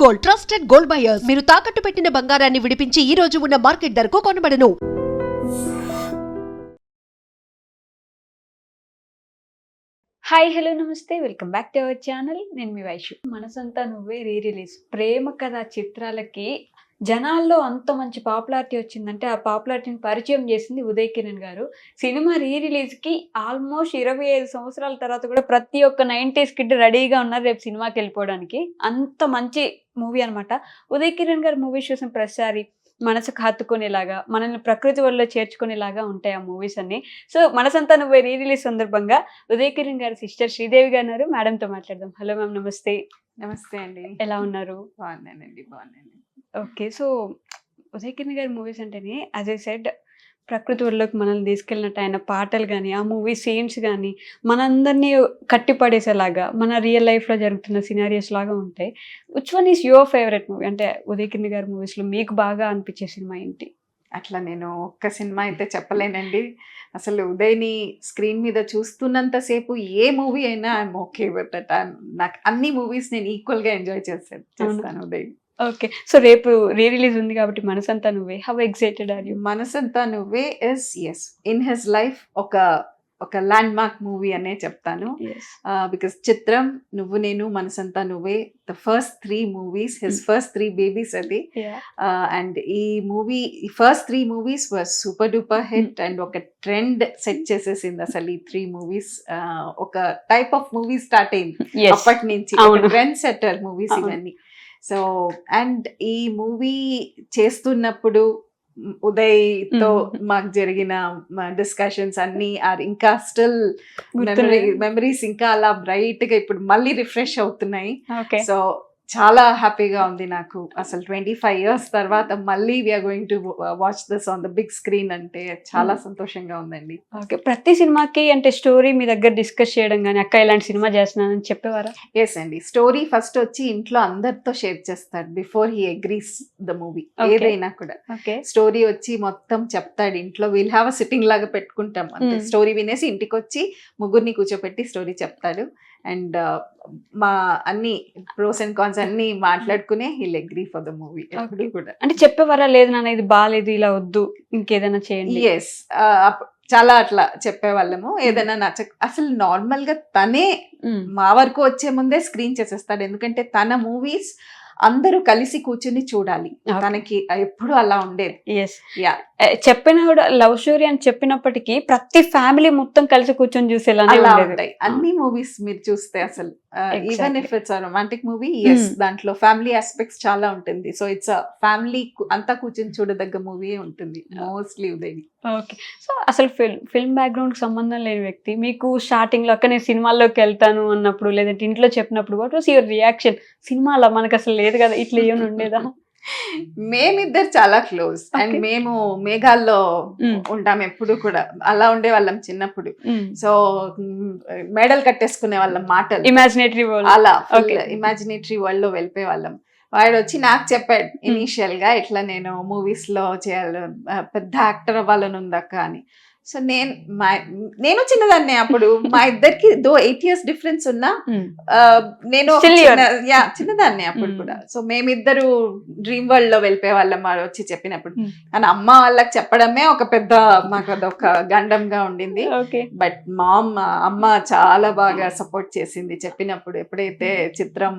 Gold, trusted gold buyers. మీరు తాకట్టు పెట్టిన బంగారాన్ని విడిపించి ఈ రోజు ఉన్న మార్కెట్ ధరకు కొనబడను. హాయ్ హలో నమస్తే, welcome back to our channel. నేను మీ వైషు. మనసంతా నువ్వే రిలీజ్ ప్రేమ కథ చిత్రాలకి జనాల్లో అంత మంచి పాపులారిటీ వచ్చిందంటే ఆ పాపులారిటీని పరిచయం చేసింది ఉదయ్ కిరణ్ గారు. సినిమా రిలీజ్కి ఆల్మోస్ట్ 25 సంవత్సరాల తర్వాత కూడా ప్రతి ఒక్క 90s కిడ్ రెడీగా ఉన్నారు రేపు సినిమాకి వెళ్ళిపోవడానికి. అంత మంచి మూవీ అనమాట. ఉదయ్ కిరణ్ గారు మూవీస్ చూసిన ప్రతిసారి మనసుకు హత్తుకునేలాగా, మనల్ని ప్రకృతి వల్ల చేర్చుకునేలాగా ఉంటాయి ఆ మూవీస్ అన్ని. సో మనసంతా నువ్వే రిలీజ్ సందర్భంగా ఉదయ్ కిరణ్ గారి సిస్టర్ శ్రీదేవి గారు ఉన్నారు. మేడంతో మాట్లాడదాం. హలో మ్యామ్, నమస్తే. నమస్తే అండి. ఎలా ఉన్నారు? బాగున్నాను. ఓకే, సో ఉదయ్ కిరణ్ గారి మూవీస్ అంటేనే యాజ్ ఐ సెడ్ ప్రకృతి ఒళ్ళలోకి మనల్ని తీసుకెళ్ళినట్టు ఆయన పాటలు కానీ, ఆ మూవీ సీన్స్ కానీ మనందరినీ కట్టిపడేసేలాగా మన రియల్ లైఫ్లో జరుగుతున్న సినారియోస్ లాగా ఉంటాయి. Which one is your favourite movie? అంటే ఉదయ్ కిరణ్ గారి మూవీస్లో మీకు బాగా అనిపించే సినిమా ఏంటి? అట్లా నేను ఒక్క సినిమా అయితే చెప్పలేనండి. అసలు ఉదయ్ని స్క్రీన్ మీద చూస్తున్నంతసేపు ఏ మూవీ అయినా ఐఎమ్ ఓకే విత్ దట్. నాకు అన్ని మూవీస్ నేను ఈక్వల్గా ఎంజాయ్ చేస్తాను ఉదయ్. ఓకే, సో రేపు రిలీజ్ ఉంది కాబట్టి మనసంతా నువ్వే, how excited are you? Manasantha Nuvve as in his life ఒక ల్యాండ్ మార్క్ మూవీ అనే చెప్తాను. Because Chitram, Nuvvu Nenu, Manasantha Nuvve, the first 3 movies, his first 3 babies అది. అండ్ ఈ movie, first 3 movies was super duper hit and ఒక ట్రెండ్ సెట్ చేసేసింది అసలు ఈ 3 మూవీస్. ఒక టైప్ ఆఫ్ మూవీ స్టార్ట్ అయింది అప్పటి నుంచి, ట్రెండ్ సెట్టర్ మూవీస్ ఇవన్నీ. సో అండ్ ఈ మూవీ చేస్తున్నప్పుడు ఉదయ్తో మాకు జరిగిన డిస్కషన్స్ అన్ని ఇంకా స్టిల్ మెమరీస్ ఇంకా అలా బ్రైట్ గా ఇప్పుడు మళ్ళీ రిఫ్రెష్ అవుతున్నాయి. సో చాలా హ్యాపీగా ఉంది నాకు. అసలు 25 years తర్వాత మళ్ళీ we are going to watch this on the big screen అంటే చాలా సంతోషంగా ఉందండి. ఓకే, ప్రతి సినిమాకి అంటే స్టోరీ మీ దగ్గర డిస్కస్ చేయడం కానీ, అక్క ఇలాంటి సినిమా చేస్తున్నానని చెప్పేవారా? ఎస్ అండి, స్టోరీ ఫస్ట్ వచ్చి ఇంట్లో అందరితో షేర్ చేస్తాడు before he agrees the movie. ఏదైనా కూడా స్టోరీ వచ్చి మొత్తం చెప్తాడు ఇంట్లో. వీల్ హ్యావ్ అ సిట్టింగ్ లాగా పెట్టుకుంటాం అంతే. స్టోరీ వినేసి ఇంటికి వచ్చి ముగ్గురిని కూర్చోపెట్టి స్టోరీ చెప్తాడు. అండ్ మా అన్ని ప్రోస్ అండ్ కాన్స్ అన్ని మాట్లాడుకునే he'll agree for the movie ఎప్పుడు కూడా. అంటే చెప్పేవారా, లేదు నాన్న ఇది బాగాలేదు, ఇలా వద్దు, ఇంకేదైనా చేయండి? ఎస్, చాలా అట్లా చెప్పేవాళ్ళము. ఏదైనా అసలు నార్మల్ గా తనే మా వరకు వచ్చే ముందే స్క్రీన్ చేసేస్తాడు. ఎందుకంటే తన మూవీస్ అందరూ కలిసి కూర్చుని చూడాలి, తనకి ఎప్పుడు అలా ఉండేది. చెప్పిన కూడా లవ్ స్టోరీ అని చెప్పినప్పటికీ ప్రతి ఫ్యామిలీ మొత్తం కలిసి కూర్చొని చూసేలా ఉంటాయి అన్ని మూవీస్. మీరు చూస్తే అసలు even if it's romantic movie, దాంట్లో ఫ్యామిలీ ఆస్పెక్ట్స్ చాలా ఉంటుంది. సో ఇట్స్ ఫ్యామిలీ అంతా కూర్చొని చూడదగ్గ మూవీ ఉంటుంది మోస్ట్లీ ఉదయ్. ఓకే, సో అసలు ఫిల్మ్ బ్యాక్గ్రౌండ్ సంబంధం లేని వ్యక్తి మీకు స్టార్టింగ్ లో అక్క నేను సినిమాల్లోకి వెళ్తాను అన్నప్పుడు, లేదంటే ఇంట్లో చెప్పినప్పుడు వాట్ వాస్ యువర్ రియాక్షన్? సినిమాలో మనకు అసలు లేదు కదా, ఇట్లా ఏమైనా ఉండేదా? మేమిద్దరు చాలా క్లోజ్ అండ్ మేము మేఘాల్లో ఉంటాం ఎప్పుడు కూడా. అలా ఉండే వాళ్ళం చిన్నప్పుడు. సో మెడల్ కట్టేసుకునే వాళ్ళం, మాటలు ఇమాజినేటరీ వరల్డ్, అలా ఇమాజినేటరీ వరల్డ్ లో వెళ్ళిపోయే వాళ్ళం. వాడు వచ్చి నాకు చెప్పాడు ఇనీషియల్ గా, ఇట్లా నేను మూవీస్ లో చేయాలి, పెద్ద యాక్టర్ అవ్వాలని ఉందక్క అని. సో నేను చిన్నదాన్నే అప్పుడు. మా ఇద్దరికి 8 years డిఫరెన్స్ ఉన్నా నేను చిన్నదాన్నే అప్పుడు కూడా. సో మేమిద్దరు డ్రీమ్ వరల్డ్ లో వెళ్ళిపోయే వాళ్ళం వచ్చి చెప్పినప్పుడు. కానీ అమ్మ వాళ్ళకి చెప్పడమే ఒక పెద్ద మాకు అదొక గండంగా ఉండింది. బట్ అమ్మ చాలా బాగా సపోర్ట్ చేసింది చెప్పినప్పుడు. ఎప్పుడైతే చిత్రం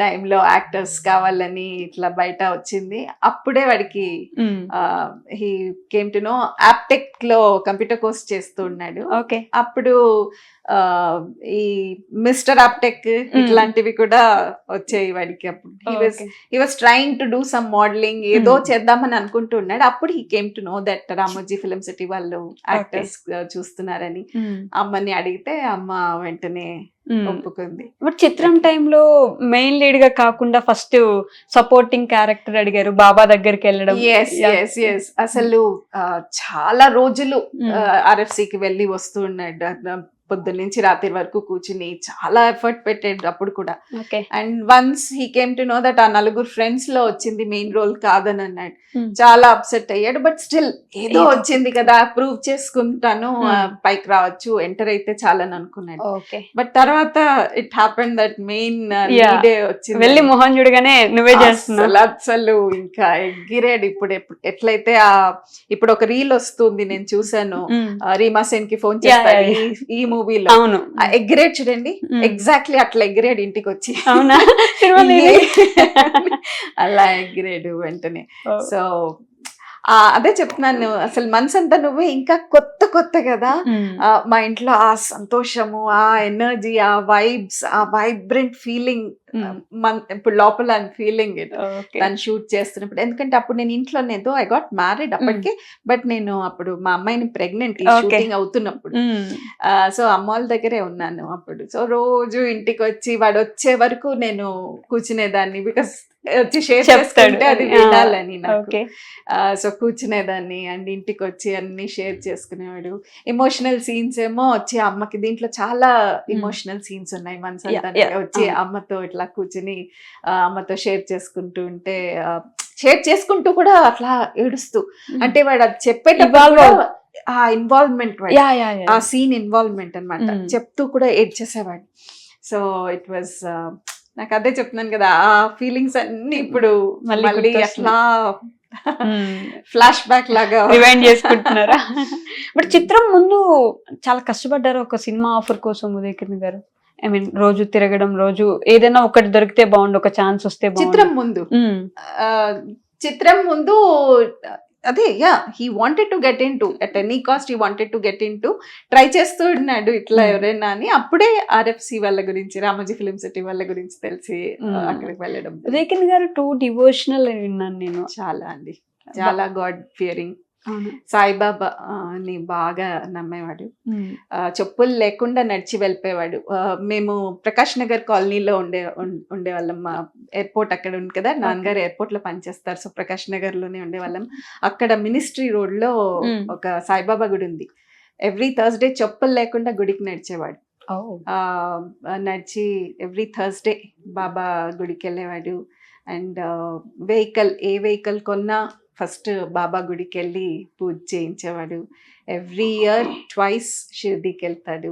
టైంలో యాక్టర్స్ కావాలని ఇట్లా బయట వచ్చింది, అప్పుడే వాడికి హీ కేమ్ టు నో యాప్టెక్ లో కంప్యూటర్ కోర్స్ చేస్తూ ఉన్నాడు. అప్పుడు ఈ మిస్టర్ ఆప్టెక్ ఇట్లాంటివి కూడా వచ్చాయి వాడికి. అప్పుడు he was trying to do some modelling, ఏదో చేద్దామని అనుకుంటూ ఉన్నాడు. అప్పుడు he came to know that Ramoji film city వాళ్ళు యాక్టర్స్ చూస్తున్నారని అమ్మని అడిగితే అమ్మ వెంటనే ఒప్పుకుంది. బట్ చిత్రం టైంలో మెయిన్ లీడ్ గా కాకుండా ఫస్ట్ సపోర్టింగ్ క్యారెక్టర్ అడిగారు, బాబా దగ్గరికి వెళ్ళడం. అసలు చాలా రోజులు RFCకి వెళ్ళి వస్తూ ఉన్నాడు. పొద్దున్న నుంచి రాత్రి వరకు కూర్చుని చాలా ఎఫర్ట్ పెట్టాడు అప్పుడు కూడా. Okay. And once he came to know that ఆ నలుగురు ఫ్రెండ్స్ లో వచ్చింది మెయిన్ రోల్ కాదని అన్నాడు. చాలా అప్సెట్ అయ్యాడు. బట్ స్టిల్ ఏదో వచ్చింది కదా, ప్రూవ్ చేసుకుంటాను, పైకి రావచ్చు, ఎంటర్ అయితే చాలని అనుకున్నాడు. ఓకే. బట్ తర్వాత ఇట్ హ్యాపెన్ దట్ మెయిన్ లీడే వచ్చింది. వెళ్ళి మొహం చూడగానే నువ్వే చేస్తున్నావు. అసలు ఇంకా ఎగిరాడు. ఇప్పుడు ఎట్లయితే ఇప్పుడు ఒక రీల్ వస్తుంది, నేను చూసాను, రీమా సేన్ కి ఫోన్ చేస్తాడు ఈ మూవీలో. అవును, ఎగిరేడ్ చూడండి, ఎగ్జాక్ట్లీ అట్లా ఎగిరేడు ఇంటికి వచ్చి. అవునా? అలా ఎగిరేడు వెంటనే. సో అదే చెప్తున్నాను, అసలు మనసంతా నువ్వే ఇంకా కొత్త కదా. మా ఇంట్లో ఆ సంతోషము, ఆ ఎనర్జీ, ఆ వైబ్స్, ఆ వైబ్రెంట్ ఫీలింగ్ ఇప్పుడు లోపల ఐఎమ్ ఫీలింగ్ ఇట్ దాన్ని షూట్ చేస్తున్నప్పుడు. ఎందుకంటే అప్పుడు నేను ఇంట్లోనేదో ఐ గాట్ మ్యారీడ్ అప్పటికే, బట్ నేను అప్పుడు మా అమ్మాయిని ప్రెగ్నెంట్ షూటింగ్ అవుతున్నప్పుడు. సో అమ్మ వాళ్ళ దగ్గరే ఉన్నాను అప్పుడు. సో రోజు ఇంటికి వచ్చి వాడు వచ్చే వరకు నేను కూర్చునేదాన్ని, బికాస్ వచ్చి షేర్ చేసుకుంటే అది వినాలని నాకు. సో కూర్చునేదాన్ని అండ్ ఇంటికి వచ్చి అన్ని షేర్ చేసుకునేవాడు. ఎమోషనల్ సీన్స్ ఏమో వచ్చి అమ్మకి, దీంట్లో చాలా ఎమోషనల్ సీన్స్ ఉన్నాయి మనసంతా, వచ్చి అమ్మతో ఇట్లా కూర్చుని అమ్మతో షేర్ చేసుకుంటూ ఉంటే, షేర్ చేసుకుంటూ కూడా అట్లా ఏడుస్తూ, అంటే వాడు అది చెప్పేటప్పుడు ఆ ఇన్వాల్వ్మెంట్, ఆ సీన్ ఇన్వాల్వ్మెంట్ అన్నమాట, చెప్తూ కూడా ఏడ్చేసేవాడు. సో ఇట్ వాజ్, నాకు అదే చెప్తున్నాను కదా, ఆ ఫీలింగ్స్ అన్ని ఇప్పుడు మళ్ళీ అట్లా ఫ్లాష్ బ్యాక్ లాగా రివైండ్ చేసుకుంటున్నారా? బట్ చిత్రం ముందు చాలా కష్టపడ్డారు ఒక సినిమా ఆఫర్ కోసం ఉదయకిరణ్ గారు. ఐ మీన్ రోజు తిరగడం, రోజు ఏదైనా ఒకటి దొరికితే బాగుండు, ఒక ఛాన్స్ వస్తే బాగుండు. చిత్రం ముందు అదే, he wanted to get in to, at any cost he wanted to get in to, try చేస్తూ ఉన్నాడు ఇట్లా ఎవరైనా అని. అప్పుడే RFC వాళ్ళ గురించి, రామోజీ ఫిలిం సిటీ వాళ్ళ గురించి తెలిసి అక్కడికి వెళ్ళడం. ఉదయకిరణ్ గారు 2 డివోషనల్ విన్నాను నేను. చాలా అండి, చాలా గాడ్ ఫియరింగ్. సాయిబాబా ని బాగా నమ్మేవాడు. చెప్పులు లేకుండా నడిచి వెళ్ళిపోయేవాడు. మేము ప్రకాష్ నగర్ కాలనీలో ఉండేవాళ్ళం. మా ఎయిర్పోర్ట్ అక్కడ ఉంది కదా, నాన్నగారు ఎయిర్పోర్ట్ లో పనిచేస్తారు. సో ప్రకాష్ నగర్ లోనే ఉండేవాళ్ళం. అక్కడ మినిస్ట్రీ రోడ్ లో ఒక సాయిబాబా గుడి ఉంది. ఎవ్రీ థర్స్డే చెప్పులు లేకుండా గుడికి నడిచేవాడు. నడిచి ఎవ్రీ థర్స్డే బాబా గుడికి వెళ్ళేవాడు. అండ్ ఏ వెహికల్ కొన్నా ఫస్ట్ బాబా గుడికి వెళ్ళి పూజ చేయించేవాడు. ఎవ్రీ ఇయర్ ట్వైస్ షిర్డీకి వెళ్తాడు.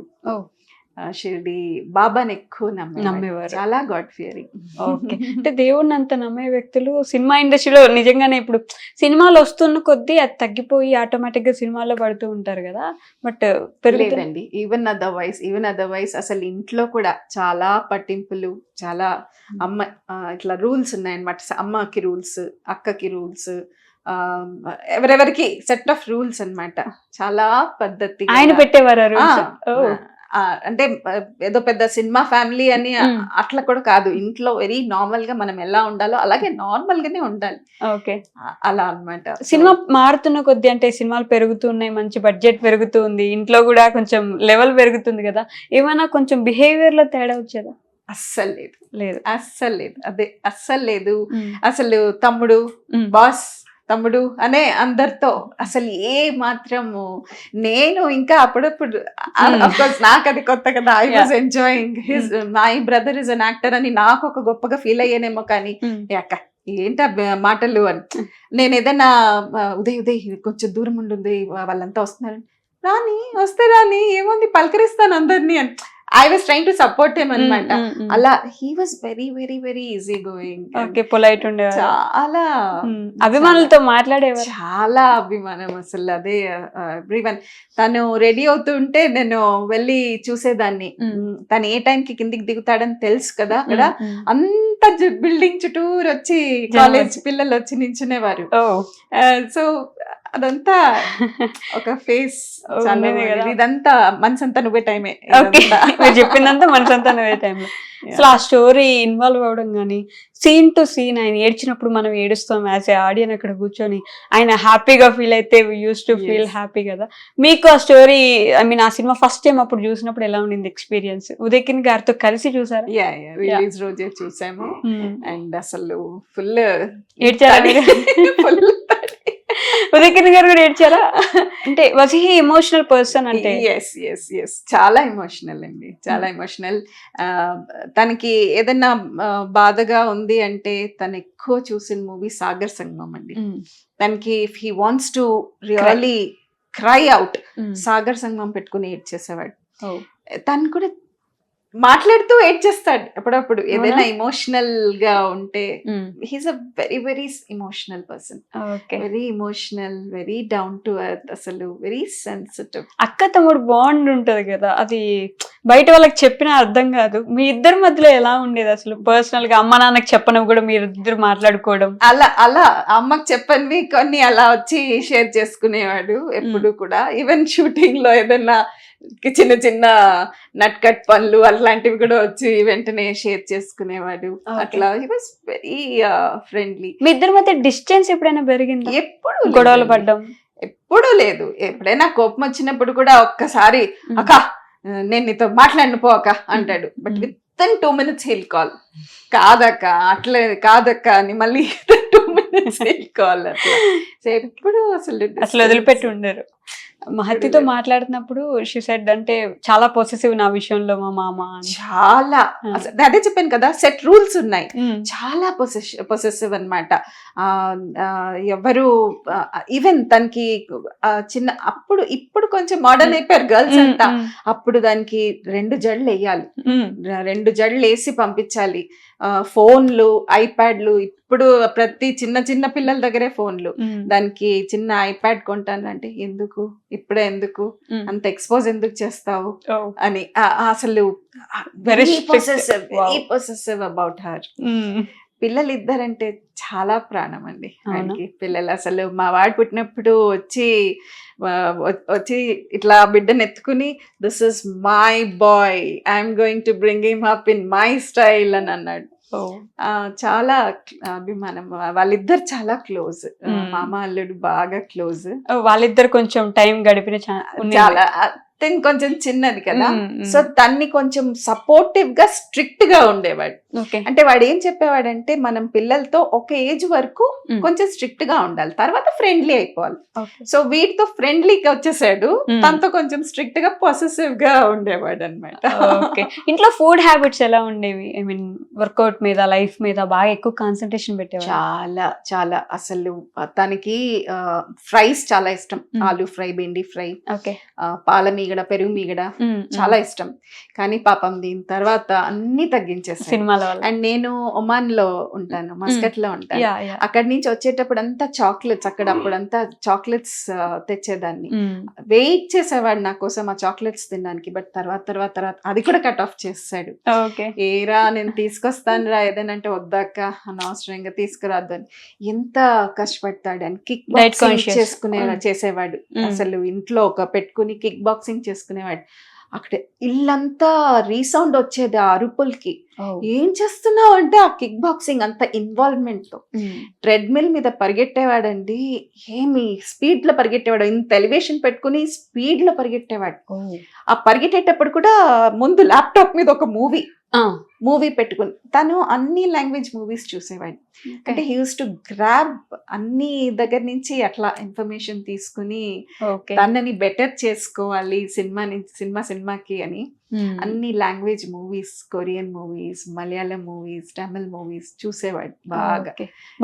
షిర్డీ బాబాని ఎక్కువ నమ్మేవారు. చాలా గాడ్ ఫియరింగ్. ఓకే. అంటే దేవుడిని అంత నమ్మే వ్యక్తులు సినిమా ఇండస్ట్రీలో నిజంగానే ఇప్పుడు సినిమాలు వస్తున్న కొద్దీ అది తగ్గిపోయి ఆటోమేటిక్ గా సినిమాల్లో పడుతూ ఉంటారు కదా. బట్ పెరిగేదండి. ఈవెన్ అదర్వైజ్ అసలు ఇంట్లో కూడా చాలా పట్టింపులు, చాలా అమ్మ ఇట్లా రూల్స్ ఉన్నాయన్నమాట. అమ్మకి రూల్స్, అక్కకి రూల్స్, ఎవరెవరికి సెట్ ఆఫ్ రూల్స్ అన్నమాట. చాలా పద్ధతి ఆయన పెట్టేవారు. అంటే ఏదో పెద్ద సినిమా ఫ్యామిలీ అని అట్లా కూడా కాదు. ఇంట్లో వెరీ నార్మల్ గా మనం ఎలా ఉండాలో అలాగే నార్మల్ గానే ఉండాలి. ఓకే, అలా అన్నమాట. సినిమా మారుతున్న కొద్ది, అంటే సినిమాలు పెరుగుతున్నాయి, మంచి బడ్జెట్ పెరుగుతుంది, ఇంట్లో కూడా కొంచెం లెవెల్ పెరుగుతుంది కదా, ఏమైనా కొంచెం బిహేవియర్ లో తేడా వచ్చేదా? అస్సలు లేదు. అదే అస్సలు లేదు. అసలు తమ్ముడు, బాస్, తమ్ముడు అనే అందరితో అసలు ఏ మాత్రము. నేను ఇంకా అప్పుడప్పుడు నాకు అది కొత్త కదా, I was enjoying his, my brother is an actor అని నాకు ఒక గొప్పగా ఫీల్ అయ్యానేమో. కానీ అక్క ఏంట మాటలు అని, నేను ఏదైనా ఉదయ్ కొంచెం దూరం ఉండుంది, వాళ్ళంతా వస్తున్నారు, వస్తే రాని ఏముంది పలకరిస్తాను అందరినీ అని I was trying to support him అన్నమాట. అలా he was very very very easy going. Okay, polite ఉండేవారు. చాలా అభిమానులతో మాట్లాడేవారు. చాలా అభిమానం అసలు. అదే ఎవ్రీవన్. తను రెడీ అవుతుంటే నేను వెళ్ళి చూసేదాన్ని. తను ఏ టైంకి కిందికి దిగుతాడని తెలుసు కదా అక్కడ. అంత బిల్డింగ్ చుట్టూరు వచ్చి కాలేజ్ పిల్లలు వచ్చి నించునేవారు. సో అదంతా ఒక ఫేస్. ఇదంతా మనసంతా నువ్వే టైమే. చెప్పిందంతా మనసంతా నువ్వే టైంలో. అసలు ఆ స్టోరీ ఇన్వాల్వ్ అవ్వడం కానీ, సీన్ టు సీన్ ఆయన ఏడ్చినప్పుడు మనం ఏడుస్తాం యాజ్ ఏ ఆడియన్ అక్కడ కూర్చొని, ఆయన హ్యాపీగా ఫీల్ అయితే యూస్ టు ఫీల్ హ్యాపీ కదా. మీకు ఆ స్టోరీ, ఐ మీన్ ఆ సినిమా ఫస్ట్ టైం అప్పుడు చూసినప్పుడు ఎలా ఉండింది ఎక్స్పీరియన్స్? ఉదయకిరణ్ గారితో కలిసి చూసారా? రిలీజ్ రోజే చూసాము. అండ్ అసలు ఫుల్ ఏడ్చారా? ఉదయకిరణ్ గారు కూడా ఏడ్చారా? అంటే వాజ్ హీ ఎమోషనల్ పర్సన్? అంటే ఎస్ చాలా ఎమోషనల్ అండి, చాలా ఎమోషనల్. తనకి ఏదైనా బాధగా ఉంది అంటే తను ఎక్కువ చూసిన మూవీ సాగర్ సంగమం అండి. తనకి if he wants to really cry out, Sagar సంగమం పెట్టుకుని ఏడ్చేసేవాడు. తను కూడా మాట్లాడుతూ ఏడ్చేస్తాడు అప్పుడప్పుడు ఏదైనా ఎమోషనల్ గా ఉంటే. He's a very very emotional person, very emotional, very down to earth, అసలు వెరీ సెన్సిటివ్. అక్క తమ్ముడు బాండ్ ఉంటది కదా, అది బయట వాళ్ళకి చెప్పినా అర్థం కాదు. మీ ఇద్దరి మధ్యలో ఎలా ఉండేది అసలు పర్సనల్ గా? అమ్మ నాన్నకి చెప్పనివి కూడా మీరు ఇద్దరు మాట్లాడుకోవడం? అలా అమ్మకి చెప్పనివి కొన్ని అలా వచ్చి షేర్ చేసుకునేవాడు ఎప్పుడు కూడా. ఈవెన్ షూటింగ్ లో ఏదైనా చిన్న చిన్న నట్ కట్ పనులు అట్లాంటివి కూడా వచ్చి వెంటనే షేర్ చేసుకునేవాడు. అట్లా హీ వాస్ వెరీ ఫ్రెండ్లీ. మీ ఇద్దరి మధ్య డిస్టెన్స్ ఎప్పుడైనా పెరిగింది? ఎప్పుడు గొడవలు పడ్డం? ఎప్పుడూ లేదు. ఎప్పుడైనా కోపం వచ్చినప్పుడు కూడా ఒక్కసారి అక్క నేను నీతో మాట్లాడిన పో అక్క అంటాడు. But within 2 minutes he'll call, కాదక్క అట్లే కాదక్క అని మళ్ళీ 2 minutes హీల్ కాల్. అట్లా ఎప్పుడు అసలు వదిలిపెట్టి ఉండరు. మహతితో మాట్లాడుతున్నప్పుడు షీ సెడ్ అంటే చాలా పొసెసివ్ నా విషయంలో మా మామ. చాలా, అదే చెప్పాను కదా, సెట్ రూల్స్ ఉన్నాయి. చాలా పొసెసివ్ అన్నమాట. ఎవరు ఈవెన్ తనకి చిన్న అప్పుడు, ఇప్పుడు కొంచెం మోడర్న్ అయిపోయారు గర్ల్స్ అంతా. అప్పుడు దానికి 2 జడలు వేయాలి, 2 జడలు వేసి పంపించాలి. ఫోన్లు, ఐప్యాడ్లు, ఇప్పుడు ప్రతి చిన్న చిన్న పిల్లల దగ్గరే ఫోన్లు. దానికి చిన్న ఐప్యాడ్ కొంటాను అంటే ఎందుకు, ఇప్పుడే ఎందుకు, అంత ఎక్స్పోజ్ ఎందుకు చేస్తావు అని. అసలు వెరీ పొసెసివ్ అబౌట్ హర్. పిల్లలు ఇద్దరంటే చాలా ప్రాణం అండి ఆయనకి. పిల్లలు అసలు మా వాడు పుట్టినప్పుడు వచ్చి ఇట్లా బిడ్డను ఎత్తుకుని this is my boy, I'm going to bring him up in my style అని అన్నాడు. చాలా అభిమానం. వాళ్ళిద్దరు చాలా క్లోజ్, మామ అల్లుడు బాగా క్లోజ్. వాళ్ళిద్దరు కొంచెం టైం గడిపిన చాలా. కొంచెం చిన్నది కదా, సో తన్ని కొంచెం సపోర్టివ్ గా స్ట్రిక్ట్ గా ఉండేవాడు. అంటే వాడు ఏం చెప్పేవాడంటే మనం పిల్లలతో ఒక ఏజ్ వరకు కొంచెం స్ట్రిక్ట్ గా ఉండాలి, తర్వాత ఫ్రెండ్లీ అయిపోవాలి. సో వీటితో ఫ్రెండ్లీగా వచ్చేసాడు, తనతో కొంచెం స్ట్రిక్ట్ గా పొసెసివ్ గా ఉండేవాడు అనమాట. ఇంట్లో ఫుడ్ హ్యాబిట్స్ ఎలా ఉండేవి? ఐ మీన్ వర్కౌట్ మీద, లైఫ్ మీద బాగా ఎక్కువ కాన్సన్ట్రేషన్ పెట్టేవాడు? చాలా చాలా. అసలు తనకి ఫ్రైస్ చాలా ఇష్టం, ఆలూ ఫ్రై, బెండి ఫ్రై, పాల మీగడ, పెరుగు మీగడ చాలా ఇష్టం. కానీ పాపం దీని తర్వాత అన్ని తగ్గించేస్తాను సినిమాల. అండ్ నేను ఒమాన్ లో ఉంటాను, మస్కట్ లో ఉంటాను. అక్కడి నుంచి వచ్చేటప్పుడు అంతా చాక్లెట్స్, అక్కడ అప్పుడంతా చాక్లెట్స్ తెచ్చేదాన్ని. వెయిట్ చేసేవాడు నా కోసం ఆ చాక్లెట్స్ తినడానికి. బట్ తర్వాత అది కూడా కట్ ఆఫ్ చేసాడు. ఏరా నేను తీసుకొస్తాను రా ఏదైనా, వద్దాక అనవసరంగా తీసుకురాదు అని. ఎంత కష్టపడతాడని కిక్ బాక్సింగ్ చేసేవాడు. అసలు ఇంట్లో పెట్టుకుని కిక్ బాక్సింగ్ చేసుకునేవాడు. అక్కడ ఇల్లంతా రీసౌండ్ వచ్చేది ఆ అరుపులకి. ఏం చేస్తున్నావు అంటే ఆ కిక్ బాక్సింగ్ అంత ఇన్వాల్వ్మెంట్ తో. ట్రెడ్మిల్ మీద పరిగెట్టేవాడండి, ఏమి స్పీడ్ లో పరిగెట్టేవాడు. ఇంత ఎలివేషన్ పెట్టుకుని స్పీడ్ లో పరిగెట్టేవాడు. ఆ పరిగెట్టేటప్పుడు కూడా ముందు ల్యాప్టాప్ మీద ఒక మూవీ పెట్టుకుని తను అన్ని లాంగ్వేజ్ మూవీస్ చూసేవాడు. అంటే హీ యూస్ టు గ్రాబ్ అన్ని దగ్గర నుంచి అట్లా ఇన్ఫర్మేషన్ తీసుకుని తనని బెటర్ చేసుకోవాలి సినిమాకి అని అన్ని language movies, Korean movies, Malayalam movies, Tamil movies చూసేవాడు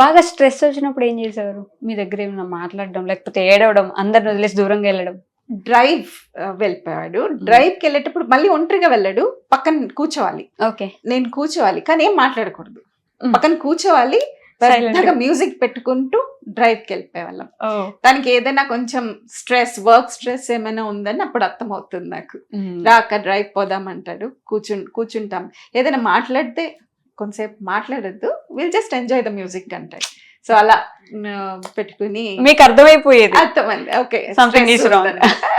బాగా. స్ట్రెస్ వచ్చినప్పుడు ఏం చేసేవారు? మీ దగ్గర ఏమైనా మాట్లాడడం, లేకపోతే ఏడవడం, అందరిని వదిలేసి దూరంగా వెళ్ళడం? డ్రైవ్ వెళ్ళిపోయాడు. డ్రైవ్కి వెళ్ళేటప్పుడు మళ్ళీ ఒంటరిగా వెళ్ళాడు, పక్కన కూర్చోవాలి. నేను కూర్చోవాలి కానీ ఏం మాట్లాడకూడదు, పక్కన కూర్చోవాలి. పెద్దగా మ్యూజిక్ పెట్టుకుంటూ డ్రైవ్కి వెళ్ళిపోయేవాళ్ళం. తనకి ఏదైనా కొంచెం వర్క్ స్ట్రెస్ ఏమైనా ఉందని అప్పుడు అర్థమవుతుంది నాకు. రా అక్క డ్రైవ్ పోదామంటాడు, కూర్చుంటాం. ఏదైనా మాట్లాడితే కొంతసేపు మాట్లాడద్దు, will just enjoy the music అంటాడు. సో అలా పెట్టుకుని మీకు అర్థమైపోయేది. అర్థమైంది,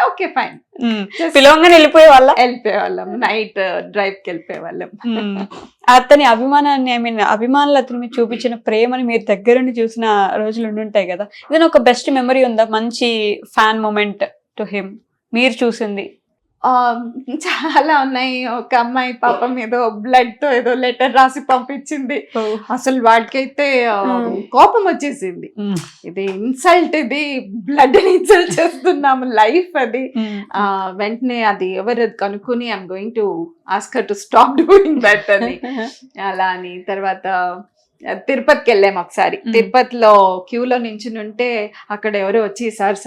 ఓకే ఫైన్. పిలవంగానే వెళ్ళిపోయేవాళ్ళం. నైట్ డ్రైవ్ కి వెళ్ళిపోయేవాళ్ళం. అతని అభిమానాన్ని, ఐ మీన్ అభిమానులు అతని మీద చూపించిన ప్రేమని మీరు దగ్గర నుండి చూసిన రోజులు ఉండుంటాయి కదా. ఏదైనా ఒక బెస్ట్ మెమరీ ఉందా, మంచి ఫ్యాన్ మూమెంట్ టు హిమ్ మీరు చూసింది? చాలా ఉన్నాయి. ఒక అమ్మాయి పాపం ఏదో బ్లడ్ తో ఏదో లెటర్ రాసి పంపించింది. అసలు వాడికైతే కోపం వచ్చేసింది. ఇది ఇన్సల్ట్, ఇది బ్లడ్ ఇన్సల్ట్ చేస్తున్నాము, లైఫ్ అది. వెంటనే అది ఎవరు కనుక్కొని I'm going to ask her to stop doing that అని. అలా అని తర్వాత తిరుపతికి వెళ్ళాము ఒకసారి. తిరుపతిలో క్యూలో నించుని ఉంటే అక్కడ ఎవరో వచ్చి సార్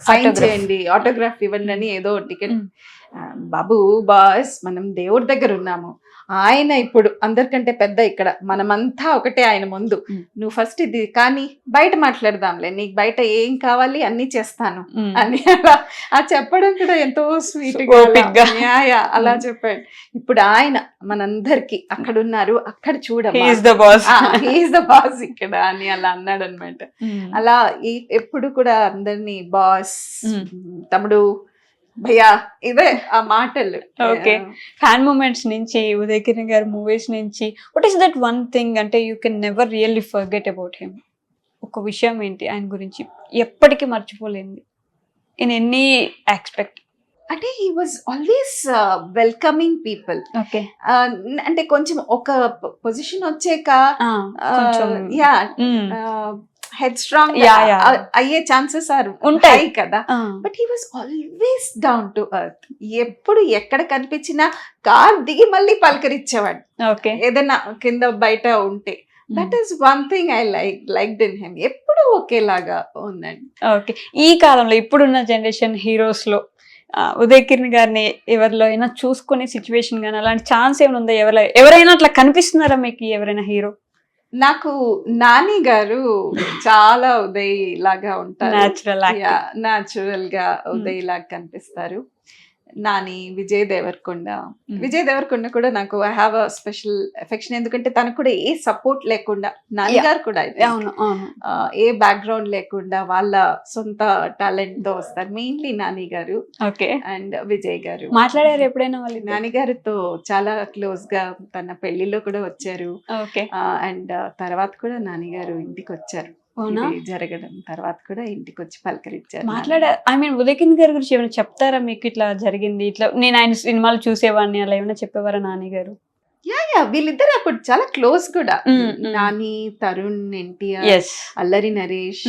సైన్ చేయండి, ఆటోగ్రాఫ్ ఇవ్వండి అని ఏదో టికెట్. బాబు బాస్, మనం దేవుడి దగ్గర ఉన్నాము, ఆయన ఇప్పుడు అందరికంటే పెద్ద ఇక్కడ, మనమంతా ఒకటే ఆయన ముందు. నువ్వు ఫస్ట్ ఇది కానీ బయట మాట్లాడదాంలే, నీకు బయట ఏం కావాలి అన్ని చేస్తాను అని అలా చెప్పడం కూడా ఎంతో స్వీట్ గా అలా చెప్పాడు. ఇప్పుడు ఆయన మనందరికి అక్కడ ఉన్నారు, అక్కడ చూడమ్మా, హీఈస్ ద బాస్ ఇక్కడ అని అలా అన్నాడు అనమాట. అలా ఎప్పుడు కూడా అందరినీ బాస్, తమ్ముడు, భయ్యా, ఇవే ఆ మాటలు. ఓకే, ఫ్యాన్ మూమెంట్స్ నుంచి, ఉదయ్ కిరణ్ గారి మూవీస్ నుంచి, what is that one thing అంటే you can never really forget about him? ఒక విషయం ఏంటి ఆయన గురించి ఎప్పటికీ మర్చిపోలేంది ఇన్ ఎనీ ఆస్పెక్ట్? అంటే he was always welcoming people. Okay, అంటే కొంచెం ఒక పొజిషన్ వచ్చాక హెడ్ స్ట్రాంగ్ అయ్యే ఛాన్సెస్ ఉంటాయి కదా. But he was always down to earth. ఎప్పుడు ఎక్కడ కనిపించినా కార్ దిగి మళ్ళీ పలకరించేవాడు ఏదైనా కింద బయట ఉంటే. That is one thing I liked in him. ఎప్పుడు ఒకేలాగా ఉందండి. ఓకే, ఈ కాలంలో ఇప్పుడున్న జనరేషన్ హీరోస్ లో ఉదయ్ కిరణ్ గారిని ఎవరిలో అయినా చూసుకునే సిచ్యువేషన్ గానీ అలాంటి ఛాన్స్ ఏమైనా ఉందా? ఎవరైనా అట్లా కనిపిస్తున్నారా మీకు ఎవరైనా హీరో? నాకు నాని గారు చాలా ఉదయ్ లాగా ఉంటారు, న్యాచురల్ గా ఉదయ్ లాగా కనిపిస్తారు. నాని, విజయ్ దేవరకొండ కూడా నాకు I have a special affection. ఎందుకంటే తనకు కూడా ఏ సపోర్ట్ లేకుండా, నాని గారు కూడా ఏ బ్యాక్గ్రౌండ్ లేకుండా వాళ్ళ సొంత టాలెంట్ తో వస్తారు. మెయిన్లీ నాని గారు అండ్ విజయ్ గారు. మాట్లాడారు ఎప్పుడైనా వాళ్ళు? నాని గారితో చాలా క్లోజ్ గా, తన పెళ్లిలో కూడా వచ్చారు. అండ్ తర్వాత కూడా నాని గారు ఇంటికి వచ్చారు, జరగడం తర్వాత కూడా ఇంటికి వచ్చి పలకరించారు, మాట్లాడారు. ఐ మీన్ ఉదయ్ కిరణ్ గారి గురించి ఏమైనా చెప్తారా మీకు? ఇట్లా జరిగింది, ఇట్లా నేను ఆయన సినిమాలు చూసేవాడిని, అలా ఏమైనా చెప్పేవారా నాని గారు? వీళ్ళిద్దరు అప్పుడు చాలా క్లోజ్ కూడా. నాని, తరుణ్, ఎన్టీఆర్, అల్లరి నరేష్,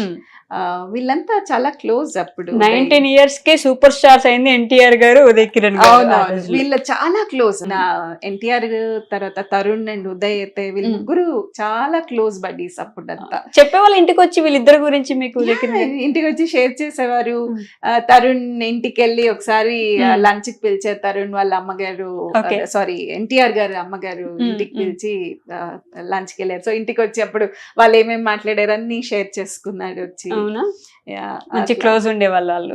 వీళ్ళంతా చాలా క్లోజ్. అప్పుడు 19 years కే సూపర్ స్టార్స్ అయింది ఎన్టీఆర్ గారు, ఉదయ్ కిరణ్ గారు. వీళ్ళ చాలా క్లోజ్. నా ఎన్టీఆర్ తర్వాత తరుణ్ అండ్ ఉదయ్ అయితే వీళ్ళ ముగ్గురు చాలా క్లోజ్ బడ్డీస్. అప్పుడంతా చెప్పేవాళ్ళు ఇంటికి వచ్చి వీళ్ళిద్దరి గురించి మీకు? ఉదయ్ కిరణ్ ఇంటికి వచ్చి షేర్ చేసేవారు. తరుణ్ ఇంటికి వెళ్ళి ఒకసారి లంచ్ కి పిలిచారు. తరుణ్ వాళ్ళ అమ్మగారు, సారీ ఎన్టీఆర్ గారు అమ్మగారు ఇంటికి పిలిచి లంచ్ కి వెళ్ళారు. సో ఇంటికి వచ్చి అప్పుడు వాళ్ళు ఏమేమి మాట్లాడారు అన్ని షేర్ చేసుకున్నాడు వచ్చి. అవునా, మంచి క్లోజ్ ఉండే వాళ్ళు.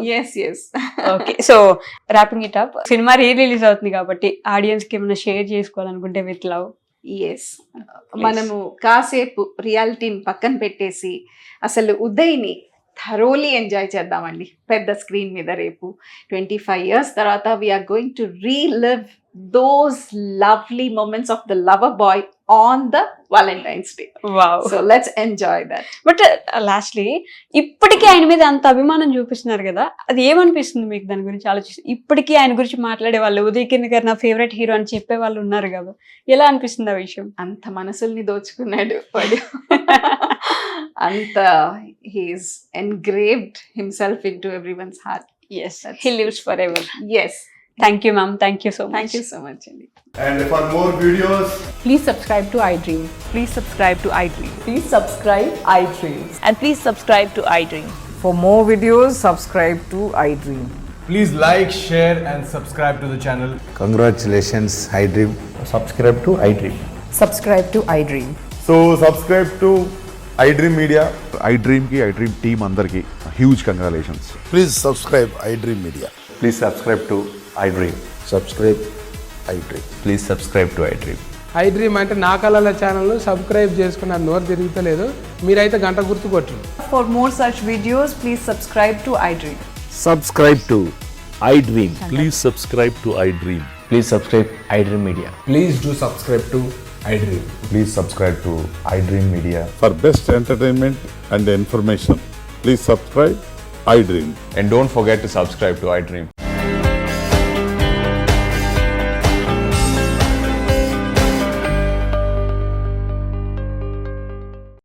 Okay, so wrapping it up, సినిమా రిలీజ్ అవుతుంది కాబట్టి ఆడియన్స్ కి ఏమైనా షేర్ చేసుకోవాలనుకుంటే విత్ లవ్. మనము కాసేపు రియాలిటీని పక్కన పెట్టేసి అసలు ఉదయ్ని థరోలీ ఎంజాయ్ చేద్దామండి పెద్ద స్క్రీన్ మీద. రేపు 25 years తర్వాత we are going to relive those lovely moments of the lover boy on the Valentine's Day. Wow. So let's enjoy that. But lastly, ఇప్పటికీ ఆయన మీద అంత అభిమానం చూపిస్తున్నారు కదా, అది ఏమనిపిస్తుంది మీకు దాని గురించి ఆలోచిస్తే? ఇప్పటికీ ఆయన గురించి మాట్లాడే వాళ్ళు, ఉదయ్ కిరణ్ గారు నా ఫేవరెట్ హీరో అని చెప్పే వాళ్ళు ఉన్నారు కదా, ఎలా అనిపిస్తుంది ఆ విషయం? అంత మనసుల్ని దోచుకున్నాడు వాడు. అంత he's engraved himself into everyone's heart. Yes, he lives forever. Yes. Thank you, ma'am. Thank you so much. Thank you so much. And for more videos, please subscribe to iDream. Please subscribe to iDream. Please subscribe iDream. And please subscribe to iDream. For more videos, subscribe to iDream. please like, share and subscribe to the channel. Congratulations, iDream. Subscribe to iDream. Subscribe to iDream. So subscribe to iDream Media. iDream team అందరికి huge congratulations. Please subscribe iDream Media. Please subscribe to iDream. Subscribe iDream. Please subscribe to iDream. iDream అంటే నా కళల channel subscribe చేసుకున్న నోరు తిరుగుతలేదు, మీరైతే గంట గుర్తు కొట్టండి. For more such videos, please subscribe to iDream. Subscribe to iDream. Please subscribe to iDream. Please subscribe iDream Media. Please do subscribe to iDream. Please subscribe to iDream Media. For best entertainment and information, please subscribe iDream. And don't forget to subscribe to iDream.